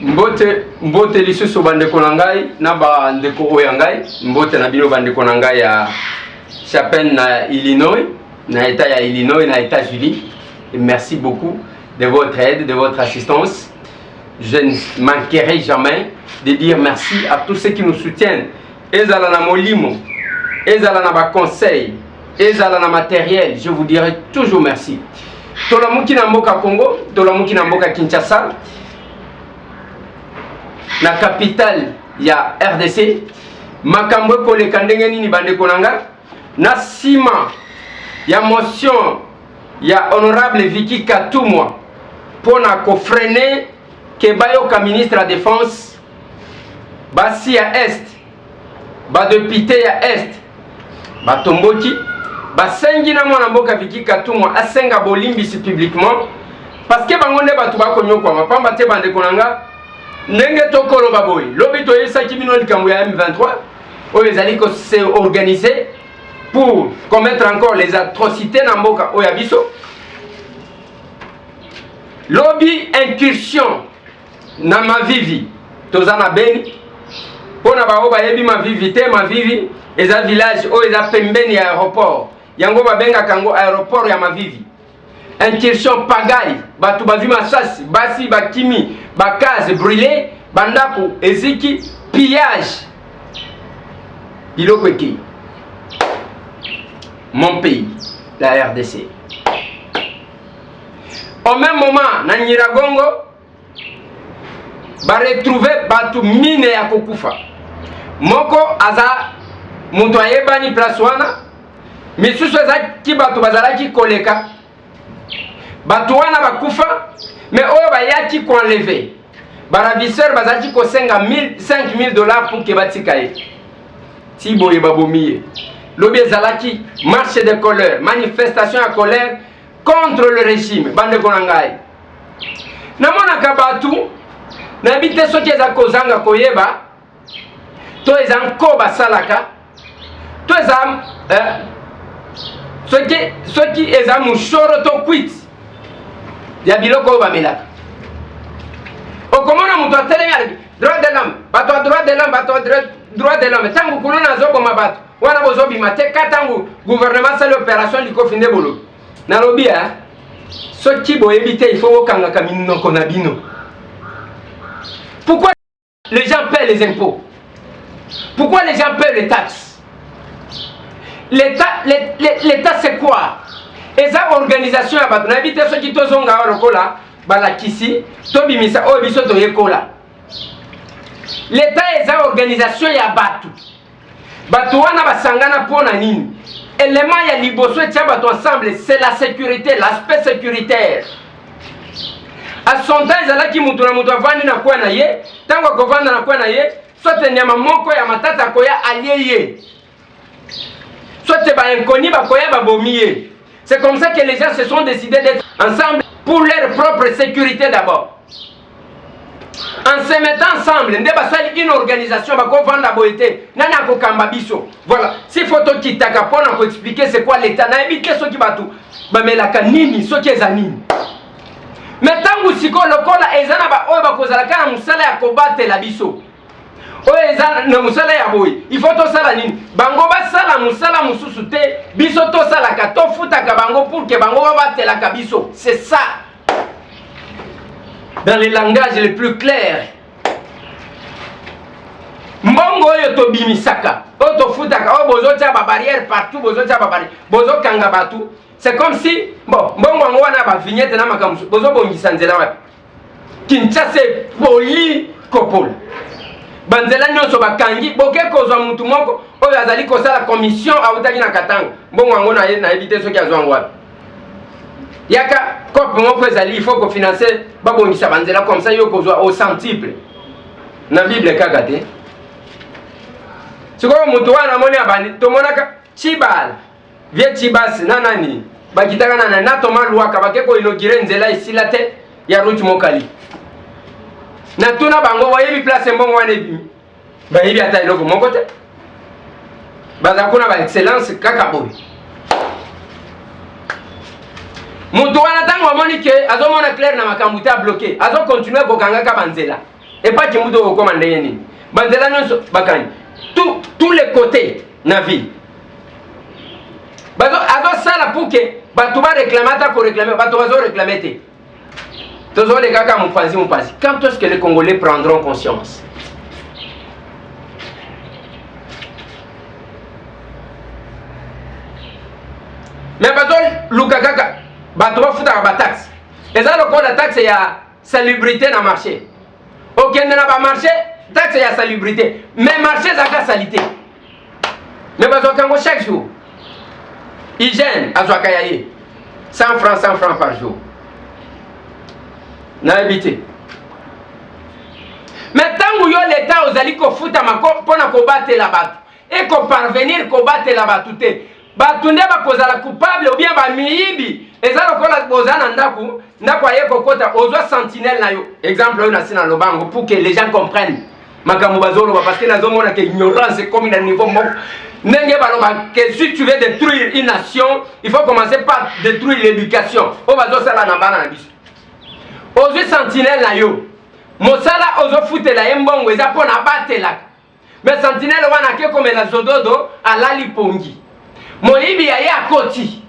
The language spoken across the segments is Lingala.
mbote lisusu bandeko na ngai na bandeko oyo ngai mbote na bino bandeko na ngai ya Chapin na Illinois na état ya Illinois na États-Unis. Merci beaucoup de votre aide, de votre assistance. Je ne manquerai jamais de dire merci à tous ceux qui nous soutiennent. Ezala na molimo, ezala na ba conseil, ezala na matériel, je vous dirai toujours merci. Tolamuki na mboka Congo, tolamuki na mboka Kinshasa, na capitale ya RDC, makambo koleka ndenge nini bandeko nanga, na sima ya motion ya honorable Vicky Katumwa pona ko freiner ke bayoka ministre la défense basi ya est ba député ya est batomboki basengi na mwana mboka Vicky Katumwa asenga bolimbisi publiquement parce que bango nde batu bakonyokwa mapamba te bandeko nanga ndenge tokolo baboyi lobi toyesa kimino likambo ya M23 oyo ezali ko se organiser pour commettre encore les atrocités na mboka oya biso. Lobby incursion na Mavivi tozana Beni pona ba oba yebi Mavivi te Mavivi eza village o eza pembeni ya aéroport yango babenga kango aéroport ya Mavivi. Incursion pagaille batu bavi masasi basi bakimi bakaze brûlé bandako eziki pillage biloko eki mon pays, la RDC. Au même moment, na Nyiragongo, ba retrouver batu mine ya kokufa. Moko aza muntu ayebani place wana, misusu eza ki batu bazalaki koleka. Batu wana bakufa, mais oyo bayaki ko enlever. Baravisseur bazalaki ko senga 5 000 $ pour ke batikaye. Si boye babomiye. Lobi ezalaki marche de colère, manifestation à colère contre le régime. Bande konangai. Namona kabatu na bite soki eza kozanga koyeba to eza nkoba salaka to eza soki eza mushoro to quit ya biloko ba melaka. Okomona muto atelemi droit de l'homme, bato droit de l'homme, bato droit de l'homme. Tangu kulona zobo mabato wana bozobi mate katangu gouvernement sali opération likofi nde bolo na lobia soki boyebi te il faut okanga kamino konabino. Pourquoi les gens paient les impôts? Pourquoi les gens paient les taxes? L'état c'est quoi? Eza organisation ya bato na bité soki tozonga lokola balakisi to bimisa o biso to yekola. L'état eza organisation ya bato. Bato wana basangana pona nini? Élément ya liboso etia bato ensemble, c'est la sécurité, l'aspect sécuritaire. À son temps ezalaki mutu na mutu avandi na kwa na ye, tango akovanda na kwa na ye, soit nyama moko ya matata koya allié ye. Soit ba inconnu ba koya ba bomiye. C'est comme ça que les gens se sont décidés d'être ensemble pour leur propre sécurité d'abord. En se mettant ensemble, une organisation va vendre boité, nana kokamba biso. Voilà, si photo qui t'a capone pour expliquer c'est quoi l'état, na éviter ceux qui batou. Ba melaka nini, ceux qui ezanini. Mais tant que siko lokola ezana ba oyo ba kozala kana musala ya kobate la biso. Oyo ezana na musala ya boy. Il faut to sala nini? Bango ba sala musala mususu te, biso to sala ka to futa ka bango pour que bango ba bate la kabiso. C'est ça. Dans les langages les plus clairs. Mbongo yo to bimisaka, o to futaka, o bozo tia ba barrière partout, bozo tia ba barrière, bozo kanga batu. C'est comme si bon, mbongo ngo wana ba vignette na makamusu, bozo bongisa nzela wapi. Kinshasa poli kopol. Banzela nyonso bakangi, boke kozwa mutu moko, oyo azali kosala commission awutaki na Katanga. Mbongo ngo na éviter soki azwa ngwapi. Yaka kope moko ezali il faut ko financer babongisa banzela comme ça yo kozwa au centuple. Na Bible kaka te. Siko mutu wana moni abandi tomonaka Chibal. Vie Chibas nanani bakitaka na Thomas Luaka bakeko inaugurer nzela isila te ya route mokali. Na tuna bango wayebi place mbongo wana ebi. Ba yebi ata iloko moko te. Baza kuna ba excellence kaka boy. Mutu wana tango amoni ke azomona clair na makambo te bloqué. Azo continuer kokanga ka banzela. et pas qui mudo commandé ni bandela non bakani tous les côtés na ville bazo azo sala pour que batu ba réclamer ta ko réclamer batu bazo réclamer té tozo les gars mon panzi quand est-ce que les Congolais prendront conscience? Mais bazo lukakaka batu ba futa ba taxe et ça le la taxe ya salubrité na marché aucun na ba marché taxe ya salubrité mais marché ça ka salité mais bazo kango chaque jour hygiène à Zouakayaye 100 francs par jour na habité mais tant que l'État aux alliés ko futa mako pona ko battre la batte et ko parvenir ko battre la batte te batunde ba kozala coupable ou bien ba miibi eza lokola bozana ndako aye kokota ozwa sentinelle na yo exemple na sina lobango pour que les gens comprennent makambo bazolo parce que nazo mona que ignorance comme il niveau moko ndenge baloba que si tu veux détruire une nation il faut commencer par détruire l'éducation o bazo sala na bana na biso ozwa sentinelle na yo mosala ozo futela embongo eza pona batela mais sentinelle wana ke comme la zododo alali pongi moyibi ya akoti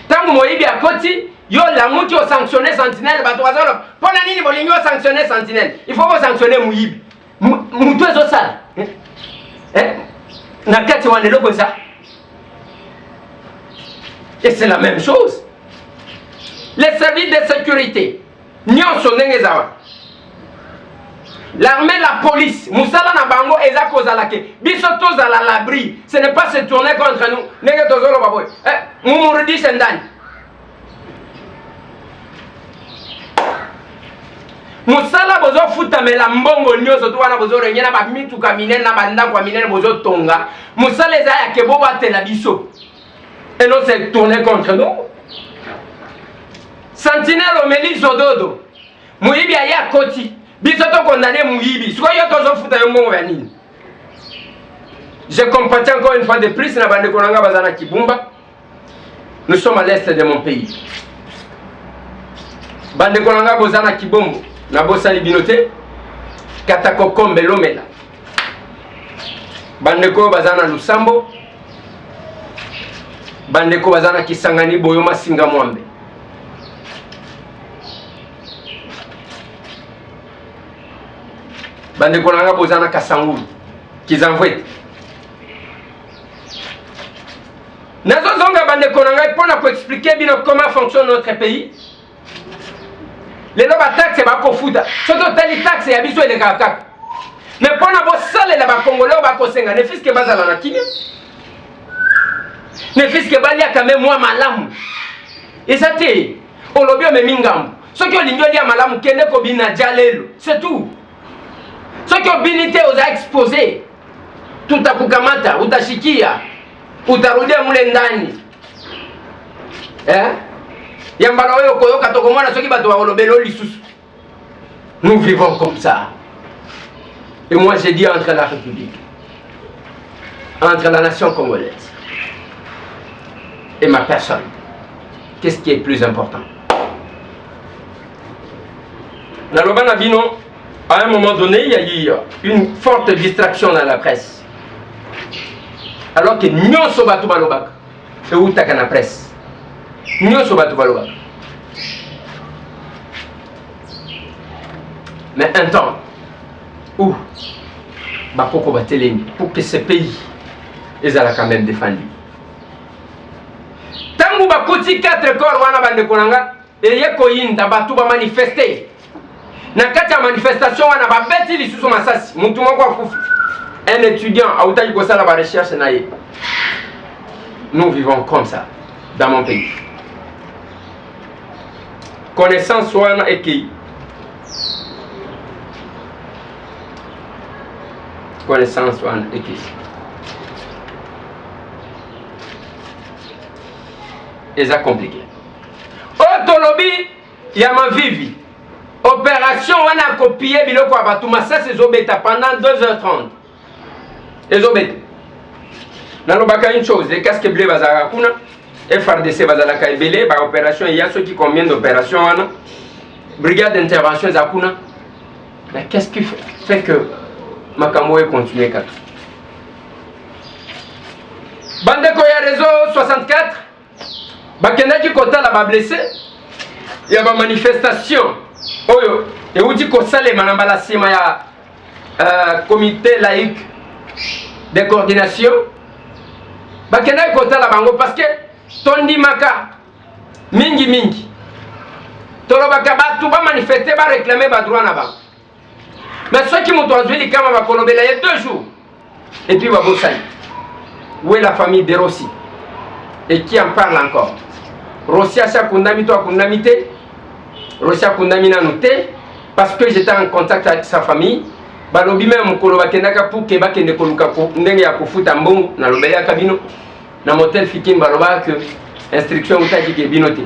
tangu moyibi akoti yo la muti o sanctionner sentinelle bato bazolo pona nini bolingo sanctionner sentinelle il faut vous sanctionner moyibi mutu ezo sala na kati wana loko ça et c'est la même chose les services de sécurité nyonso ndenge zawa l'armée, la police, Moussala na bango eza kozala ke biso tozala l'abri, ce n'est pas se tourner contre nous. Nenge tozolo baboy. Mumurudi sendani. Moussala bozo futa mela mbongo nyoso to wana bozo renyena ba mitu kamine na banda kwa minene bozo tonga. Moussala eza ya ke bo batela biso. Et non se tourner contre nous. Sentinelle omeli zododo. Muibi ya koti. Bisoto condamné Mouyibi. Je compatis encore une fois de plus na bande konanga bazana Kibumba. Nous sommes à l'est de mon pays. Bande konanga bozana Kibombo na bosali binote Katako Kombe Lomela. Bande ko bazana Lusambo. Bande ko bazana Kisangani Boyoma Singa Mwambe. Bande konanga bozana Kasangulu Kizanvwete nazo zonga bande konanga pona ko expliquer bino comment fonctionne notre pays les loba taxe ba ko futa soto tali taxe ya biso ele kaka mais pona bo sale la ba congolais ba ko senga ne fiske bazala na kinya ne fiske balia quand même moi malamu ezate olobio me mingambo soki olingi olia malamu kende ko bina jalelo c'est tout. Ce qui ont binité aux a exposé, tout à Kukamata, ou à Shikia, ou à Rudia Moulendani. Nous vivons comme ça. Et moi j'ai dit entre la République, entre la nation congolaise et ma personne, qu'est-ce qui est plus important? Nalobana Bino. À un moment donné, il y a eu une forte distraction dans la presse. Alors que nous sommes tous balobak. Et où t'as la presse? Nous sommes tous balobak. Mais un temps où Bakoko va télémi pour que ce pays les a quand même défendu. Tant que Bakoti 4 corps wana bande konanga et yeko yinda batu ba manifester. Na kati ya manifestation wana babeti lisusu masasi mutu moko akufa un étudiant autaki kosala ba recherche na ye. Nous vivons comme ça dans mon pays. Connaissance wana eki connaissance wana eki eza compliqué. Otolobi ya mavivi opération on a copié biloko abatuma ça c'est zobeta pendant 2h30 et zobeta nalobaka une chose les casques bleus bazaka kuna FRDC bazalaka ebele ba opération il y a ceux qui combien d'opérations wana brigade d'intervention za kuna Mais qu'est-ce qui fait que Makambo continue comme ça? Bandeko ya réseau 64, bakendaki kotala ba blessé, il y a ba manifestation. Oyo, et où dit kosalema na mbala sima ya comité laïque de coordination. Bakendaki kotala bango parce que tondi maka mingi. Tolobaka batu ba manifester ba réclamer ba droit na ba. Mais ceux qui m'ont transmis kama ba kolobela il y a 2 jours. Et puis ba bosali. Où est la famille de Rossi? Et qui en parle encore? Rossi a sa kundamito a kundamité. Rossi a kundamina noté. Parce que j'étais en contact avec sa famille. Balobi même koloba kendaka pour que bakende koluka ko ndenge ya kofuta mbongo na lobela kabino. Na motel fikim baloba que instruction utaki ke binoté.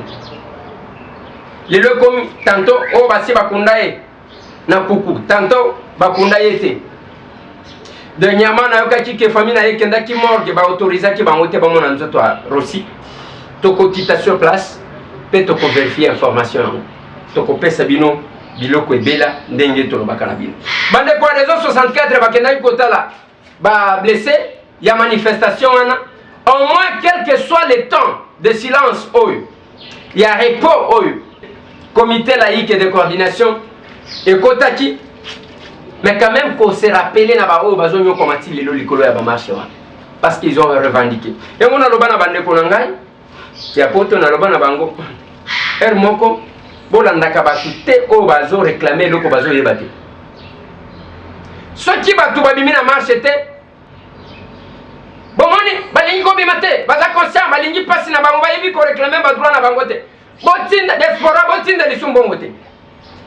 Les le comme tantôt o basi bakundaye na kuku tantôt bakundaye te. De nyama na yokaki ke famille na yekenda ki morgue ba autoriser ki ba ngote ba mona nzoto a Rossi. Toko kita sur place pe toko vérifier information. Toko pesa bino biloko ebela ndenge to lobaka na bino. Bande kwa réseau 64 bakenda ki kotala ba blessé ya manifestation wana. Au moins quel que soit le temps de silence oyo. Il y a repos oyo. Comité laïque de coordination et kotaki. Mais quand même qu'on s'est rappelé na ba o bazonyo komati lelo likolo ya ba marché wa parce qu'ils ont revendiqué. Et on a loba na bande ko ngai ya poto na loba na bango moko bolanda ka ba te o bazo réclamer loko bazo yebate. Ceux qui batu babimi na marché te bomoni balingi ko bimate baza conscient balingi passe na bango ba yebi ko réclamer ba droit na bango te. Botinda diaspora botinda lisumbongo te.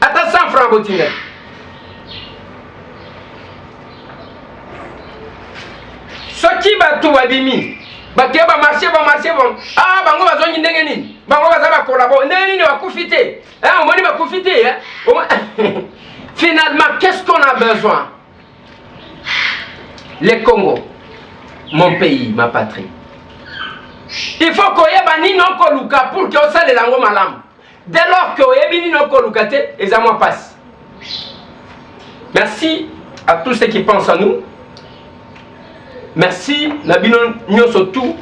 Ata 100 francs botinda. Soki batu babimi bake ba marché bon ah bango bazongi ndenge nini bango baza ba collabo ndenge nini bakufite on moni bakufite finalement qu'est-ce qu'on a besoin? Le Congo, mon pays, ma patrie, il faut qu'on yeba nini okoluka pour que osale lango malamu. Dès lors que oyebi nini okoluka te ezamwa passe. Merci à tous ceux qui pensent à nous. Merci, Nabino Nyosotou,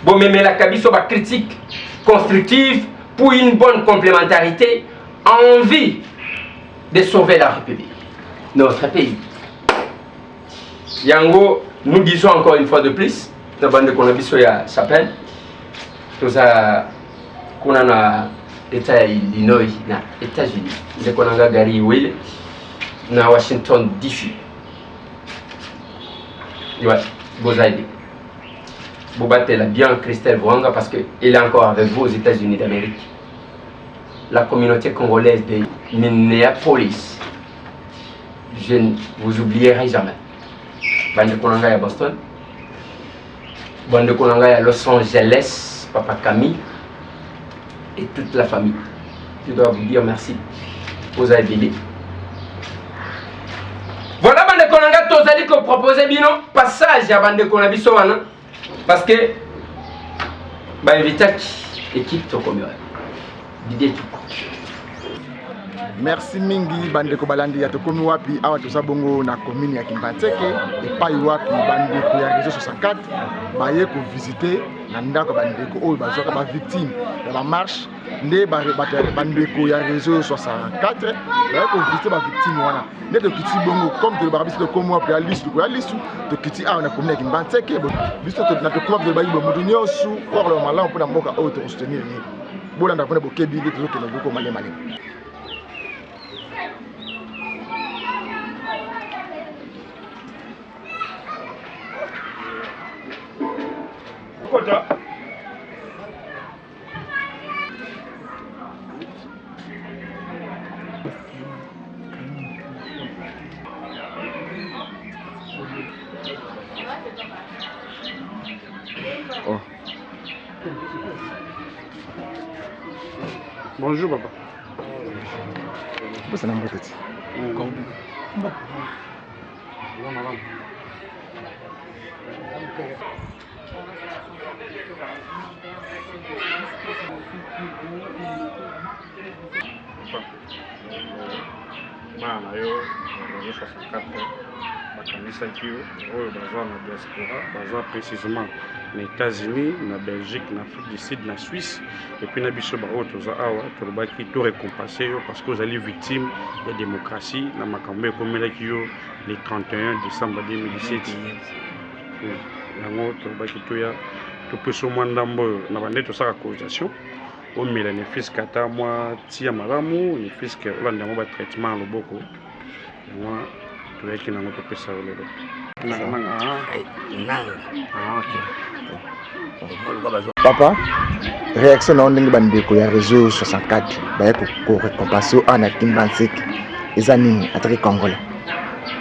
Bomemela Kabiso, ba critique constructive pour une bonne complémentarité, envie de sauver la République, notre pays. Yango, nous disons encore une fois de plus, la bande de Konabiso ya s'appelle, tout ça, qu'on a na État Illinois, na États-Unis, de Konanga Gary Will, na Washington DC. Ouais. Vous aidez. Vous battez la bien Christelle Vouanga parce qu'elle est encore avec vous aux États-Unis d'Amérique. La communauté congolaise de Minneapolis, je ne vous oublierai jamais. Bande Konanga à Boston, Bande Konanga à Los Angeles, Papa Camille et toute la famille. Je dois vous dire merci. Vous avez aidé. Voilà bande konanga tozali ko proposer bino passage ya bande kona biso wana parce que ba invitaki équipe tokomira Didier Tuko. Merci mingi bandeko balandi ya tokomi wapi awa tozabongo na commune ya Kimbantseke epai wapi bandeko ya réseau 64 baye ko visiter na ndako bandeko oyo bazwaka ba victime ya ba marche nde bandeko ya réseau 64 baye ko visiter ba victime wana nde tokiti bongo comme de barabisi tokomi wapi ya listu tokiti awa na commune ya Kimbantseke biso na tokomi wapi bayi bo mutu nyosu pour le malamu pour na mboka oyo to soutenir ni bolanda pona bokebi nde tozokende boko malema. Kota. Oh. Bonjour papa. C'est un petit. bana yo réseau 64 bakanisaki oyo baza na diaspora baza précisément na États-Unis, na Belgique, na Afrique du Sud, na Suisse et puis na biso ba oyo toza awa tolobaki to récompenser yo parce que vous allez victime de démocratie na makambo ekomelaki yo le 31 décembre 2017 yango tolobaki toya topesa mwa ndambo oyo na bande tosaka causation omela ne fiske ata mwa tia malamu ne fiske olanda yango batraitement ya loboko yango toyaki nango topesa yo lelo papa réaction na ndenge bandeko ya réseau 64 baya ko récompenser ana Kimbantseke eza nini ataki congolais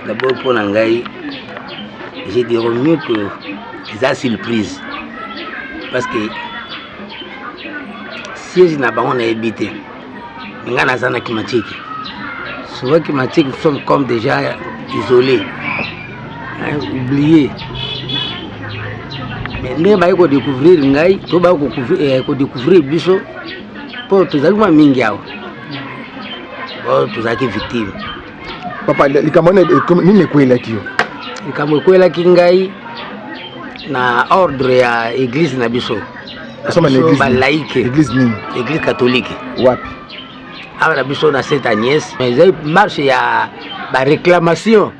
d'abord pour ngai je dirais mieux que eza surprise parce que siège na bango na habité nga naza na Kimbantseke souvent Kimbantseke nous sommes comme déjà isolés oubliés mais ndenge baye ko découvrir ngai to ba ko découvrir biso po tozali ma mingi awa po tozalaki victime papa likambo nini ekwelaki yo likambo ekwelaki ngai na ordre ya église na biso balaïque église nini église catholique wapi awa na biso na Sainte Agnès ezali marche ya baréclamation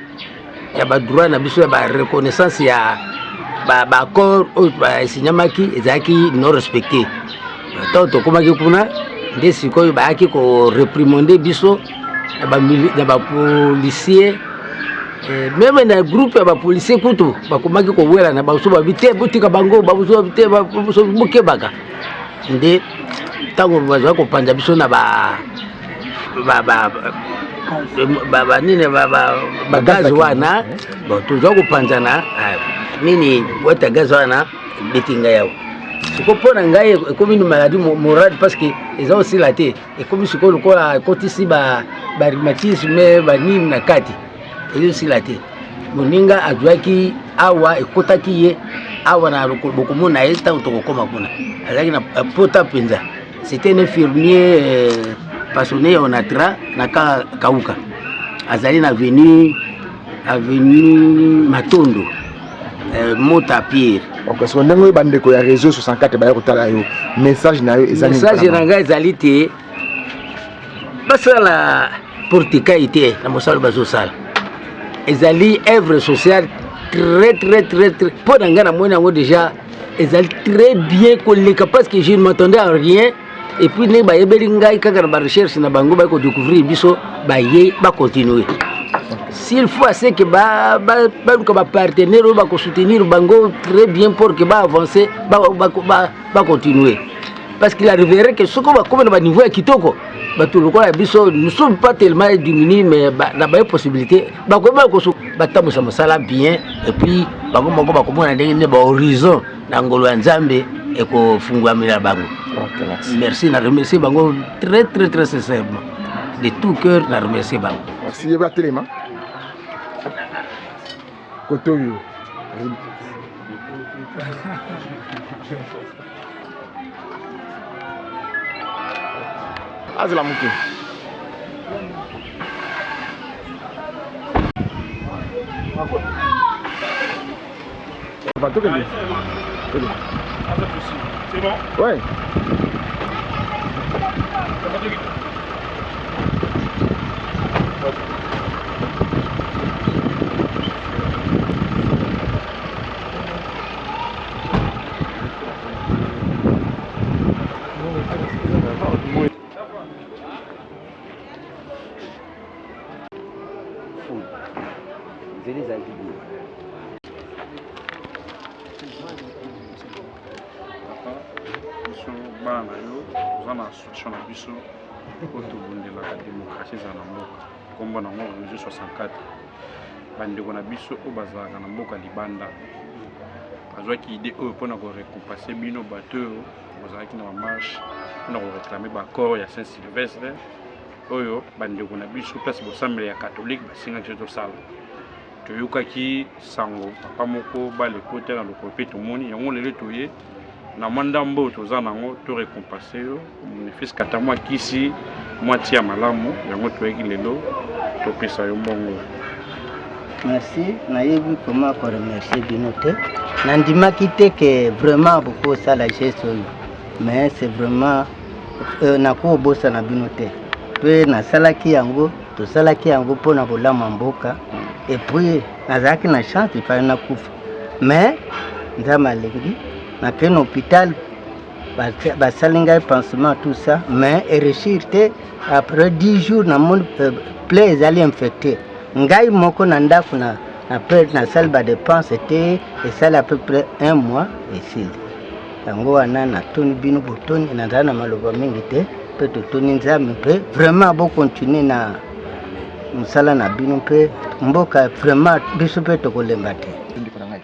ya badroit na biso ya bareconnaissance ya baaccord oyo basinyamaki ezalaki non respecté ntango tokomaki kuna nde sikoyo bayaki koreprimonde biso na bapolisier meme na groupe ya bapolisier kutu bakomaki kowela na baso babi te botika bango babuso babi te bokebaka nde ntango bazwa kopanza biso na bagazi wana tozwa kopanzana nini wata gazi wana betinga yao siko mpona ngai ekomi ni maladie morale parce que eza osila te ekomi sikoyo lokola ekotisi barhumatisme banini na kati eza osila te moninga azwaki awa ekotaki ye awa na bokomona ye ntango tokokoma kuna azalaki na pota mpenza c'était un infirmier passionné onatra na kauka azali na avenue Matondo Mota Pierre. Ok, so ndenge bandeko ya réseau 64 baya kotala yo message na yo ezali message na ngai ezali te basala portikai te na mosala bazosala ezali œuvre sociale très pour na ngai na moni yango déjà ezali très bien koleka parce que je ne m'attendais à rien et puis ne bayebeli ngai kaka na barecherche na bango bako découvrir biso baye bacontinuer s'il faut assez que ba partenaire ba ko soutenir bango très bien pour que ba avancer ba continuer parce qu'il arriverait que ce qu'on va comme na niveau ya kitoko ba tout le quoi biso nous sommes pas tellement diminués mais na ba possibilité ba ko ba tamusa mosala bien et puis bango moko ba komona ndenge ne ba horizon na ngolo ya Nzambe et ko fungwa mila bango. Merci na remercier bango très sincèrement de tout cœur na remercier bango. Merci yeba telema Kotoyo. Azla muke. C'est bon? Ouais. bana yo oza na association na biso oyo tobundelaka démocratie eza na mboka nkombo nango réseau 64 bandeko na biso oyo bazalaka na mboka libanda bazwaki ide oyo mpona korécompense bino bato oyo bozalaki na bamarshe mpona koréclame baaccord ya Saint Sylvestre oyo bandeko na biso place bosambela ya catholique basengaki tosala toyokaki sango papa moko baleko te na lokolo mpe tomoni yango lelo toye na mwa ndambo oyo toza nango torécompense yo monéfice kata mwa kisi moitié ya malamu yango toyeki lelo topesa yo mbongo. Merci. Nayebi comment remercier bino te. Nandimaki te que vraiment beaucoup ça la gestion. Mais c'est vraiment nako bosa na bino te. Pe na salaki yango, to salaki yango pona bolama mboka. Et puis nazaki na chance pa na kufa. Mais ndama lengi na ken hôpital ba salinga pansement tout ça, mais réussir après 10 jours na mon plaie ezali infecté. Ngai moko na ndako na après na salle ba dépense était et ça à peu près 1 mois ici. Yango wana na toni bino botoni na ndana maloba mingi te pe to toni nzambe pe vraiment bo continuer na musala na bino pe mboka vraiment biso pe to kolemba te.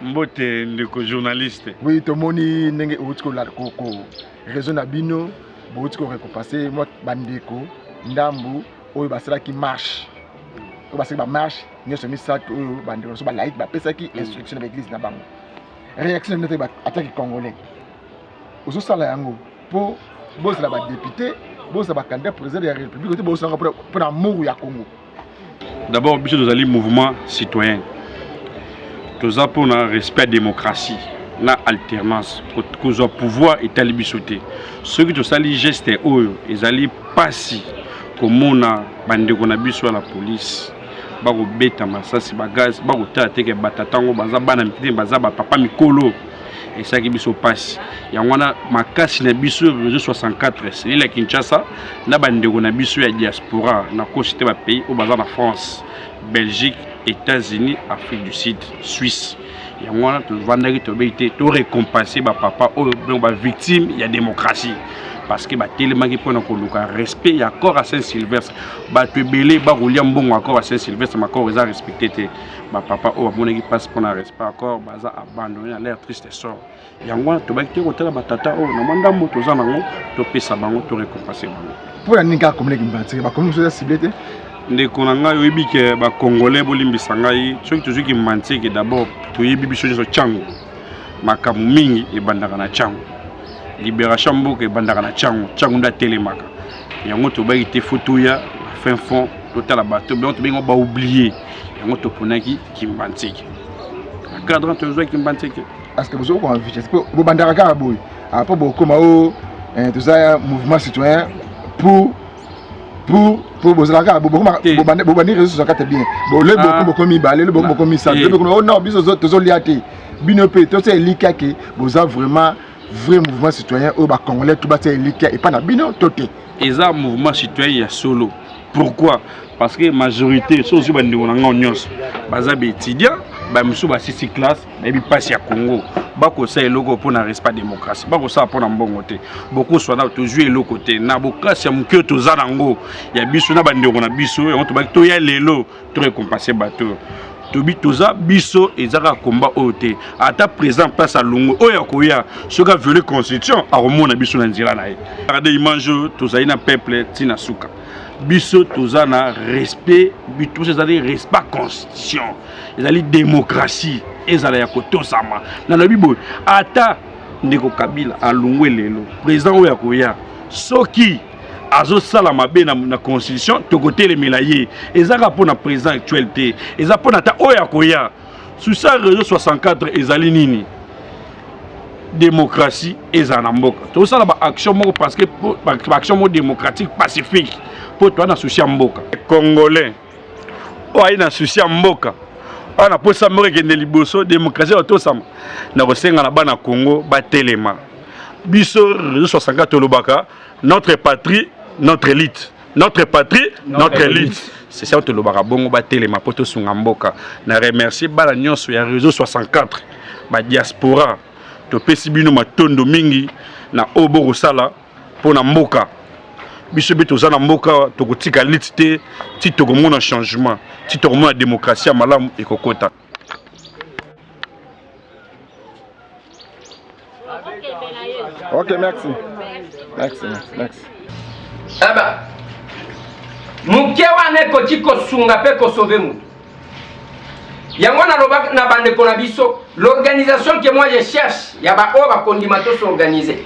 Mbote ndeko journaliste. Oui, tomoni ndenge utiko la koko réseau na bino bo utiko récompenser moi bandeko ndambu oyo basala ki marche. Oyo basala ba marche nyoso misato oyo bandeko so ba laïc ba pesa ki instruction de l'église na bango. Réaction nete ba attaque congolais. Ozo sala yango po boss la ba député, boss la ba candidat président de la République, boss la pour amour ya Congo. D'abord biso tozali mouvement citoyen. Toza pour un respect démocratie, na alternance, kozwa pouvoir et talibisoté. Ceux qui te sali geste oyo, ezali pasi komona bandeko na biso la police. Bako beta masasi bagaz, bako tala teke batatango baza bana mikite baza ba papa mikolo. Et ça qui biso pasi. Yangwana makasi na biso réseau 64, c'est l'île Kinshasa, na bandeko na biso ya diaspora, na cité ba pays au baza na France, Belgique, États-Unis, Afrique du Sud, Suisse. Il y a un vendredi qui a récompensé les papa aux victimes de la démocratie. Parce que tellement qui prend le respect, il y a encore à Saint-Sylvestre. Tu es belé, tu es bon encore à Saint-Sylvestre, mais encore ils ont respecté tes papa qui passe pour le respect, encore ils ont abandonné à l'air triste et sort. Il y a un moment qui a batata, tu peux ça, tu récompenser. Pour la Nika comme les Gimbanti, comment vous avez ciblé? Ndeko na ngai oyebi ke ba congolais bolimbisa ngai soki tozwi ki mantike d'abord toyebi biso nyonso tyango makambo mingi ebandaka na tyango libération mboka ebandaka na tyango nda telemaka yango tobaki te foto ya fin fond totala bato bien tobengo ba oublier yango toponaki kimbantike cadre tozwa kimbantike parce que vous avez envie c'est que bo bandaka ka boy après bokoma o toza mouvement citoyen pour bozalaka bobandi réseau 64 bien le bokomi balé le bokomi ça le bokomi non biso tozolia te bino pe to c'est lika ke boza vraiment vrai mouvement citoyen au ba congolais tout ba c'est lika et pas na bino toté eza mouvement citoyen ya solo. Pourquoi? Parce que majorité soki bandeko na ngai nyonso baza ba étudiant ba misu ba 6 classe na bi passe ya Congo bako sa eloko pour na respect démocratie bako sa pour na mbongo te beaucoup soit na to jouer eloko te na bokasi ya mukio to za nango ya biso na bandeko na biso yango to ba to ya lelo to récompenser bato tobi toza biso ezaka combat ote ata présent place à lungu oya koya soka violer constitution a remona biso na nzira na ye regardez image toza na peuple tina suka biso toza na respect biso ezali respect constitution ezali démocratie ezala ya kotosama na lobi boy ata ndeko Kabila alungwe lelo président oya koya soki azo sala mabe na constitution to côté les melaye ezaka pour na président actualité eza pour na ta oya koya sous ça réseau 64 ezali nini démocratie ezana mboka to sala ba action moko parce que ba action moko démocratique pacifique pour toi na souci mboka congolais o ai na souci mboka ana posa moko kende liboso démocratie otosama na kosenga na bana Congo ba telema biso réseau 64 lobaka notre patrie notre élite notre patrie notre élite c'est ça le barabongo ba telema poto sunga mboka na remercier bala nyonso ya réseau 64 ba diaspora to pesi bino matondo mingi na obo sala pona mboka biso bito za na mboka to kotika elite te ti to komona changement ti to komona démocratie malamu ekokota. Ok, merci. Merci. Aba. Muke wane koti kosunga pe kosove mutu. Yango na loba na bandeko na biso, l'organisation que moi je cherche, ya ba o ba kondimato s'organiser.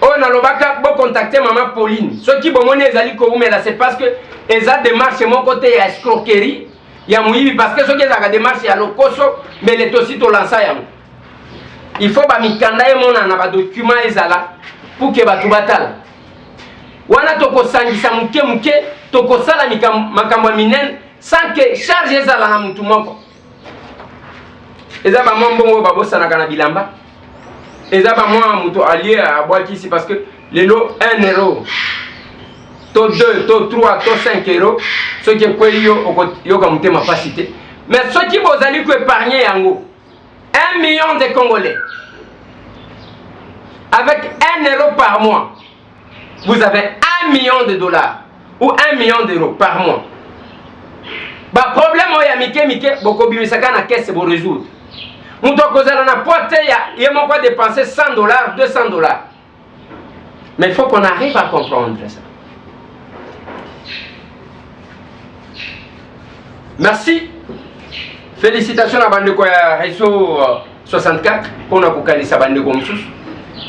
O on a l'obaka pour contacter maman Pauline. Ceux qui bon les ali là c'est parce que ils ont démarche mon côté il y a escroquerie, il y a mouibi parce que ceux qui ont démarche il y a le koso mais les aussi to lança ya. Il faut ba mikanda et mon na ba document ezala pour que ba tubatal. Wana to ko sangisa muke to ko sala makambo minen sans que charge ezala na mutu moko. Eza ba mbongo ba bosana kana bilamba. Eza ba moi mutu allié à boaki ici parce que les lots 1 euro. To 2, to 3, to 5 euros. Ce qui est quoi yo ka mutema facilité. Mais ceux qui vous allez épargner yango 1 million de Congolais. Avec 1 euro par mois, vous avez 1 million de dollars ou 1 million d'euros par mois. Bah problème oya mike boko bimisaka na caisse pour résoudre. Nous devons na pote il y a mon quoi dépenser 100 dollars, 200 dollars. Mais il faut qu'on arrive à comprendre ça. Merci. Félicitations à bande ya réseau 64 pour na kokalisa bande ko msusu.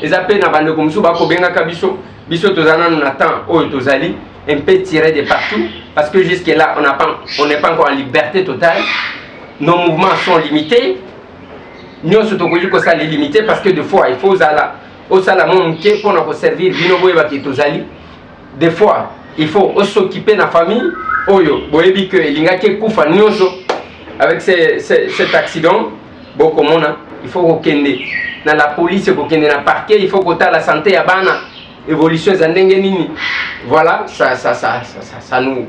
Ezapé na bande ko msusu ba ko benga kabiso. Biso tozana nous attend o tozali un peu tiré de partout parce que jusque là on n'est pas encore en liberté totale. Nos mouvements sont limités. Nous sommes limités parce que des fois il faut au salamon pour nous servir des fois il faut s'occuper de la famille oyo boyebi que lingaki kufa nyonso avec cet accident beaucoup mona il faut kokende na la police kokende na parquet il faut kota la santé ya bana évolution za ndenge nini voilà ça nous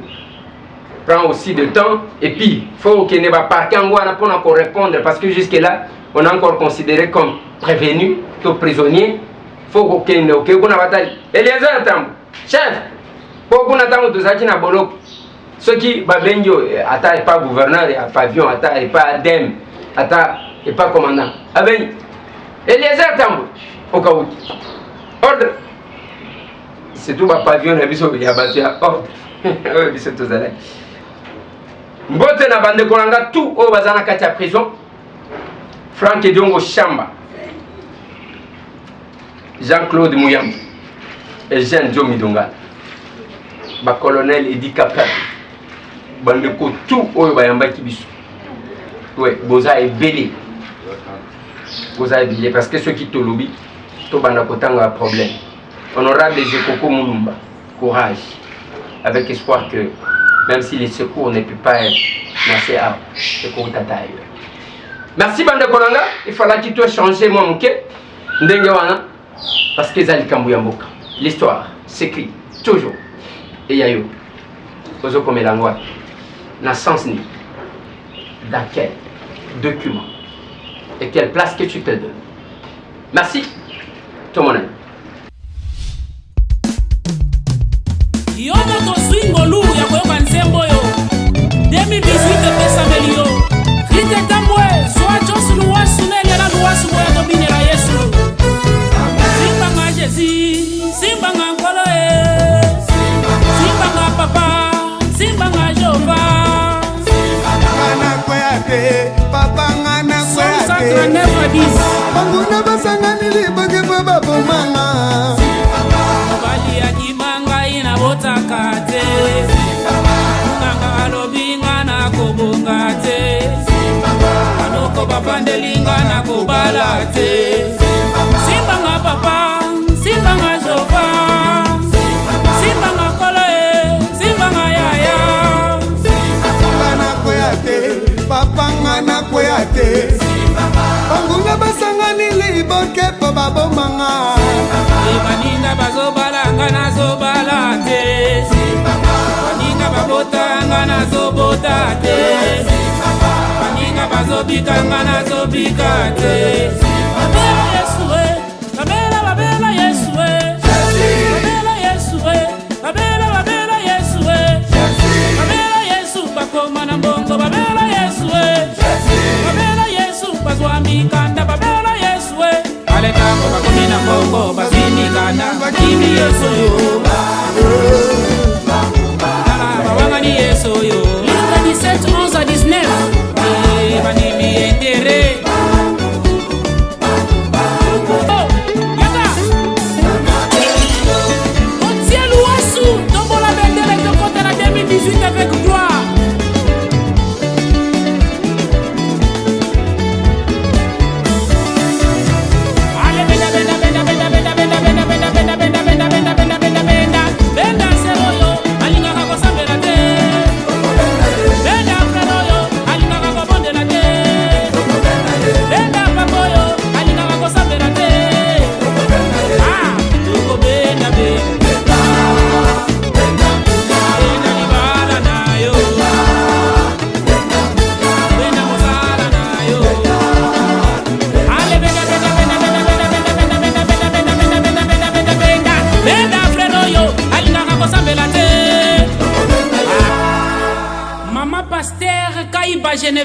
prend aussi de temps et puis il faut kokende ba parquet ngwana pour nous répondre parce que jusque là on est encore considéré comme prévenu, tout prisonnier. Il faut qu'on ait une bataille. Et les autres, chef, pour qu'on attende tout ça qui n'a pas bolok. Ceux qui babengyo, atta pas gouverneur, à pavillon, atta pas dem, atta pas commandant. Et les autres, au cas où. Ordre. C'est tout ma pavillon, il y a battu à ordre. Oui, c'est tout ça. Mbote na bande kolanga tout au bazana katia prison. Franck Edongo Chamba, Jean-Claude Mouyam, et Jean Jomi Donga, ba colonel Edi Kapel, bandeko tout oyo bayamba kibiso. Ouais, boza est belé. Boza est belé parce que ceux qui te lobby, to banda kotanga un problème. Honorable Jekoko Moulumba, courage, avec espoir que même si les secours ne peuvent pas être nassés à secours tataï. Merci bande kolanga, il fallait qu'il te change moi mouké ndenge wana parce que zali kambu ya mboka. L'histoire s'écrit toujours et yayo. Ozo comme langwa na sens ni dans quel document et quelle place que tu te donnes. Merci tout mon ami. Yo moto swingo lu ya koyoka nsembo yo 2018 pesa melio Rite tambwe soa josu luwa sunele na luwa sumoya domine la Yesu Simba nga Jezi Simba nga nkolo Simba nga papa Simba nga Jehova Simba nga kweyate papa nga na kweyate Banguna basanga niliboge baba bomanga Bali ya kimanga inabotakate Nganga alobinga na kobongate Anoko bapandelinga na kobalate Simba nga papa, Simba nga Jehova Simba nga kole, Simba nga yaya Simba na kweyate, papa nga na kweyate Banguna basanga niliboge baba bomanga Baninga bazobalanga na zobalate Baninga babotanga na zobotate Baninga bazobikanga na zobikate Babela Yesu babela Yesu Babela Yesu babela Yesu Babela Yesu bakoma na mbongo babela Yesu Babela Yesu bazwami kanda babela Yesu Ale tango bakomina mbongo bazini kanda bakimi Yesu yo Bawanga ni Yesu yo Livre 17, 11 à 19 Banimi entere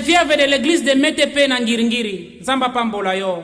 vierge de l'église de Metepe na Ngiringiri. Zamba pambola yo.